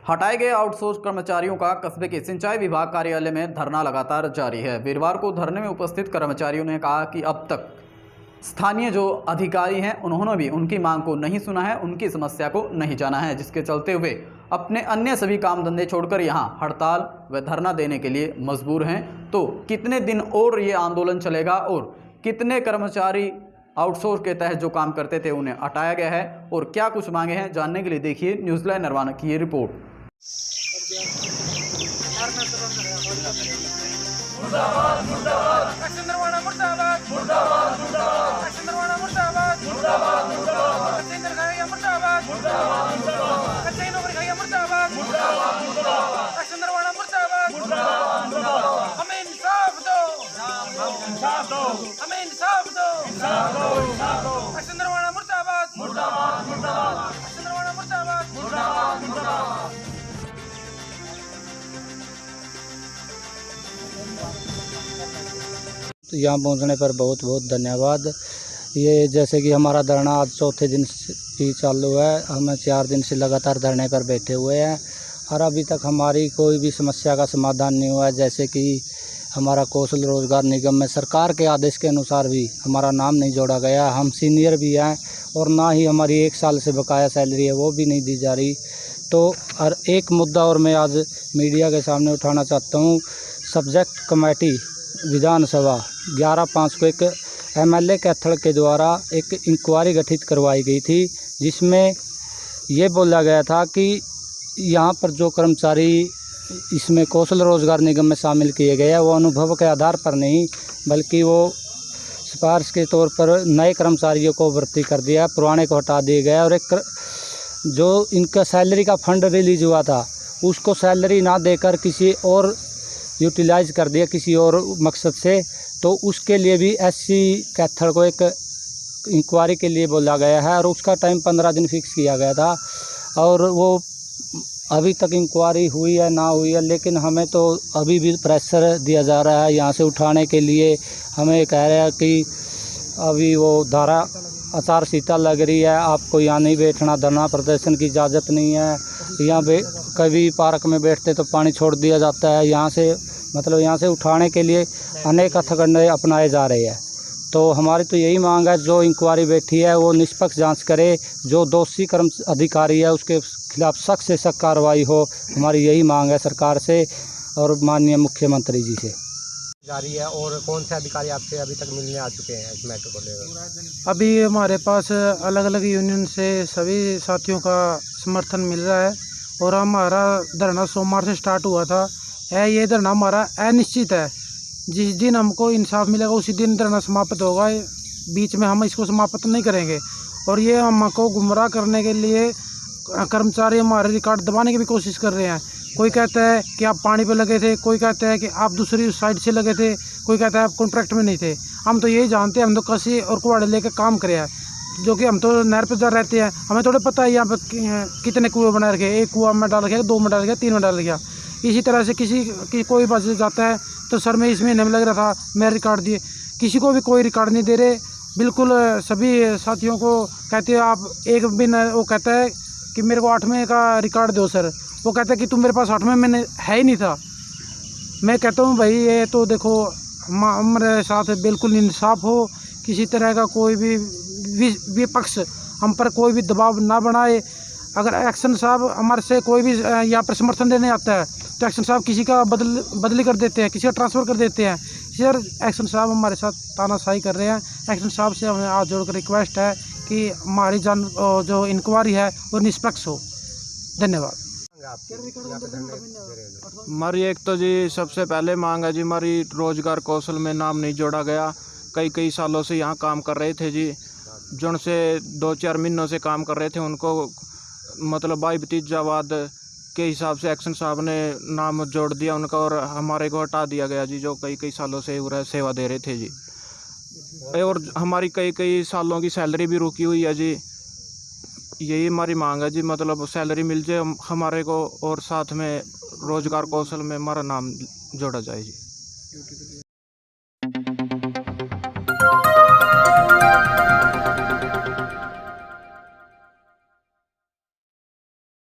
हटाए गए आउटसोर्स कर्मचारियों का कस्बे के सिंचाई विभाग कार्यालय में धरना लगातार जारी है। वीरवार को धरने में उपस्थित कर्मचारियों ने कहा कि अब तक स्थानीय जो अधिकारी हैं उन्होंने भी उनकी मांग को नहीं सुना है, उनकी समस्या को नहीं जाना है, जिसके चलते हुए अपने अन्य सभी काम धंधे छोड़कर यहां हड़ताल व धरना देने के लिए मजबूर हैं। तो कितने दिन और ये आंदोलन चलेगा और कितने कर्मचारी आउटसोर्स के तहत जो काम करते थे उन्हें हटाया गया है और क्या कुछ मांगे हैं, जानने के लिए देखिए न्यूज़लैंड नरवाना की ये रिपोर्ट। मुर्दाबाद मुर्दाबाद नरवाना मुर्दाबाद मुर्दाबाद मुर्दाबाद नरवाना मुर्दाबाद मुर्दाबाद मुर्दाबाद नरवाना मुर्दाबाद मुर्दाबाद मुर्दाबाद कच्चे नौकरी खाया मुर्दाबाद मुर्दाबाद मुर्दाबाद नरवाना मुर्दाबाद मुर्दाबाद मुर्दाबाद हमें इंसाफ दो, इंसाफ दो, हमें इंसाफ दो, इंसाफ दो, इंसाफ दो नरवाना मुर्दाबाद मुर्दाबाद मुर्दाबाद नरवाना मुर्दाबाद मुर्दाबाद मुर्दाबाद। तो यहाँ पहुँचने पर बहुत बहुत धन्यवाद। ये जैसे कि हमारा धरना आज चौथे दिन भी चालू है, हम 4 दिन से लगातार धरने पर बैठे हुए हैं और अभी तक हमारी कोई भी समस्या का समाधान नहीं हुआ है। जैसे कि हमारा कौशल रोजगार निगम में सरकार के आदेश के अनुसार भी हमारा नाम नहीं जोड़ा गया। हम सीनियर भी हैं और ना ही हमारी 1 साल से बकाया सैलरी है वो भी नहीं दी जा रही। तो और एक मुद्दा और मैं आज मीडिया के सामने उठाना चाहता हूँ। सब्जेक्ट कमेटी विधानसभा 11/5 को एक MLA कैथल के द्वारा एक इंक्वायरी गठित करवाई गई थी, जिसमें ये बोला गया था कि यहाँ पर जो कर्मचारी इसमें कौशल रोजगार निगम में शामिल किए गए हैं वो अनुभव के आधार पर नहीं बल्कि वो सिफारिश के तौर पर नए कर्मचारियों को भर्ती कर दिया, पुराने को हटा दिए गया और एक जो इनका सैलरी का फंड रिलीज हुआ था उसको सैलरी ना देकर किसी और यूटिलाइज कर दिया किसी और मकसद से। तो उसके लिए भी SC कैथल को एक इंक्वायरी के लिए बोला गया है और उसका टाइम 15 दिन फिक्स किया गया था और वो अभी तक इंक्वायरी हुई है ना हुई है, लेकिन हमें तो अभी भी प्रेशर दिया जा रहा है यहाँ से उठाने के लिए। हमें कह रहे हैं कि अभी वो धारा आचार संहिता लग रही है, आपको यहाँ नहीं बैठना, धरना प्रदर्शन की इजाज़त नहीं है। यहाँ कभी पार्क में बैठते तो पानी छोड़ दिया जाता है। यहाँ से मतलब यहाँ से उठाने के लिए अनेक हथकंडे अपनाए जा रहे हैं। तो हमारी तो यही मांग है, जो इंक्वायरी बैठी है वो निष्पक्ष जांच करे, जो दोषी कर्म अधिकारी है उसके खिलाफ सख्त से सख्त कार्रवाई हो। हमारी यही मांग है सरकार से और माननीय मुख्यमंत्री जी से जारी है। और कौन से अधिकारी आपसे अभी तक मिलने आ चुके हैं इस मैटर को लेकर? अभी हमारे पास अलग अलग यूनियन से सभी साथियों का समर्थन मिल रहा है और हमारा धरना सोमवार से स्टार्ट हुआ था। ये धरना हमारा अनिश्चित है। जिस दिन हमको इंसाफ मिलेगा उसी दिन धरना समाप्त होगा, बीच में हम इसको समाप्त नहीं करेंगे। और ये हमको गुमराह करने के लिए कर्मचारी हमारे रिकॉर्ड दबाने की भी कोशिश कर रहे हैं। कोई कहता है कि आप पानी पे लगे थे, कोई कहता है कि आप दूसरी साइड से लगे थे, कोई कहता है आप कॉन्ट्रैक्ट में नहीं थे। हम तो यही जानते हैं, हम तो कसी और कुआड़े लेकर काम करे हैं, जो कि हम तो नहर पे जा रहते हैं, हमें थोड़ा पता है यहाँ पे कितने कुएँ बना रखे। 1 कुआं में डाल गया, 2 में डाल गया, 3 में डाल गया। इसी तरह से किसी कोई बच जाता है तो सर में इस महीने में लग रहा था, मैं रिकॉर्ड दिए, किसी को भी कोई रिकॉर्ड नहीं दे रहे। बिल्कुल सभी साथियों को कहते हैं आप एक दिन, वो कहता है कि मेरे को 8वें का रिकॉर्ड दो सर, वो कहता है कि तुम मेरे पास 8वें में है ही नहीं था। मैं कहता हूँ भाई ये तो देखो हमारे साथ बिल्कुल इंसाफ हो, किसी तरह का कोई भी विपक्ष हम पर कोई भी दबाव ना बनाए। अगर एक्शन साहब हमारे से कोई भी यहाँ पर समर्थन देने आता है तो एक्शन साहब किसी का बदली कर देते हैं, किसी का ट्रांसफ़र कर देते हैं। सर एक्शन साहब हमारे साथ तानाशाही कर रहे हैं। एक्शन साहब से हमें हाथ जोड़कर रिक्वेस्ट है कि हमारी जो इंक्वायरी है वो निष्पक्ष हो। धन्यवाद। हमारी एक तो जी सबसे पहले मांग है जी, हमारी रोजगार कौशल में नाम नहीं जोड़ा गया। कई सालों से यहाँ काम कर रहे थे जी, जिनसे 2-4 महीनों से काम कर रहे थे उनको मतलब भाई भतीजावाद के हिसाब से एक्शन साहब ने नाम जोड़ दिया उनका और हमारे को हटा दिया गया जी, जो कई सालों से सेवा दे रहे थे जी। और हमारी कई सालों की सैलरी भी रुकी हुई है जी। यही हमारी मांग है जी, मतलब सैलरी मिल जाए हमारे को और साथ में रोजगार कौशल में हमारा नाम जोड़ा जाए जी।